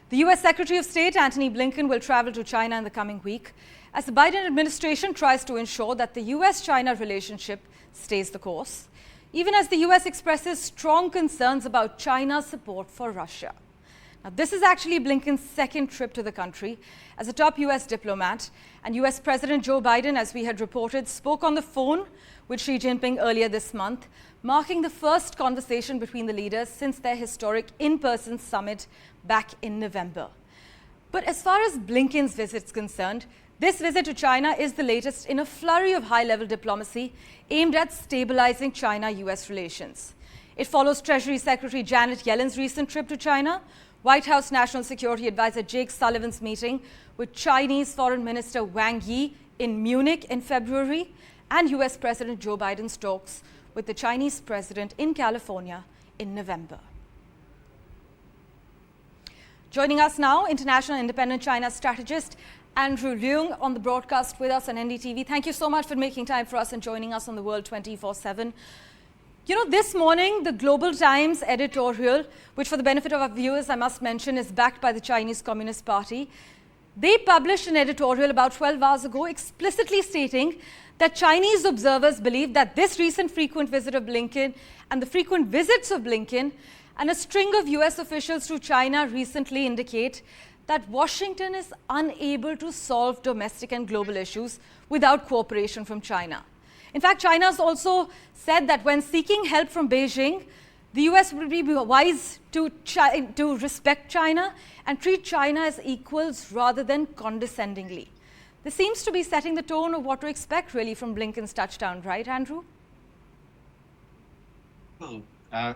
The U.S. Secretary of State, Antony Blinken, will travel to China in the coming week as the Biden administration tries to ensure that the U.S.-China relationship stays the course, even as the U.S. expresses strong concerns about China's support for Russia. Now, this is actually Blinken's second trip to the country as a top U.S. diplomat, and U.S. President Joe Biden, as we had reported, spoke on the phone with Xi Jinping earlier this month, marking the first conversation between the leaders since their historic in-person summit back in November. But as far as Blinken's visit is concerned, this visit to China is the latest in a flurry of high-level diplomacy aimed at stabilizing China-US relations. It follows Treasury Secretary Janet Yellen's recent trip to China, White House National Security Advisor Jake Sullivan's meeting with Chinese Foreign Minister Wang Yi in Munich in February, and US President Joe Biden's talks with the Chinese president in California in November. Joining us now, international independent China strategist Andrew Leung on the broadcast with us on NDTV. Thank you so much for making time for us and joining us on the World 24/7. You know, this morning, the Global Times editorial, which for the benefit of our viewers, I must mention, is backed by the Chinese Communist Party, they published an editorial about 12 hours ago explicitly stating that Chinese observers believe that this recent frequent visit of Blinken and the frequent visits of Blinken and a string of US officials to China recently indicate that Washington is unable to solve domestic and global issues without cooperation from China. In fact, China has also said that when seeking help from Beijing, the US would be wise to respect China and treat China as equals rather than condescendingly. This seems to be setting the tone of what to expect really from Blinken's touchdown, right, Andrew?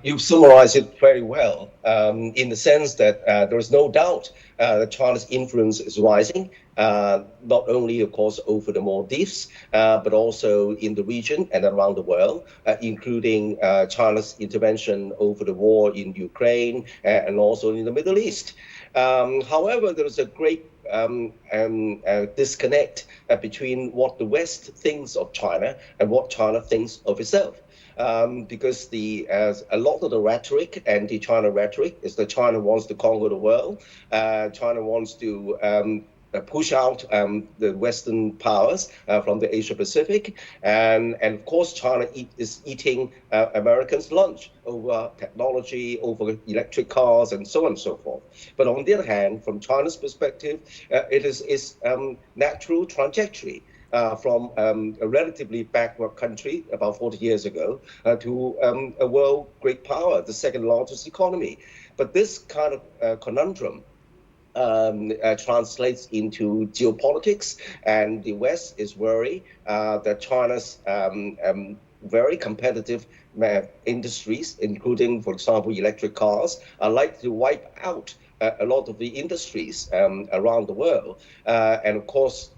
You've summarized it very well in the sense that there is no doubt that China's influence is rising, not only, of course, over the Maldives, but also in the region and around the world, including China's intervention over the war in Ukraine and also in the Middle East. However, there is a great disconnect between what the West thinks of China and what China thinks of itself. Because a lot of the rhetoric, anti-China rhetoric, is that China wants to conquer the world. China wants to push out the Western powers from the Asia Pacific. And of course, China is eating Americans' lunch over technology, over electric cars, and so on and so forth. But on the other hand, from China's perspective, it is its natural trajectory. From a relatively backward country about 40 years ago to a world great power, the second largest economy. But this kind of conundrum translates into geopolitics, and the West is worried that China's very competitive industries, including, for example, electric cars, are likely to wipe out a lot of the industries around the world. And of course,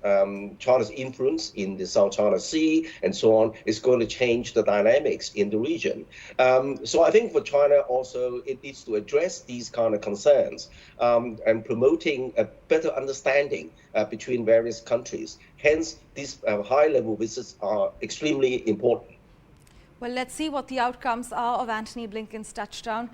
China's influence in the South China Sea and so on is going to change the dynamics in the region. So I think for China also, it needs to address these kind of concerns and promoting a better understanding between various countries. Hence, these high-level visits are extremely important. Well, let's see what the outcomes are of Antony Blinken's touchdown.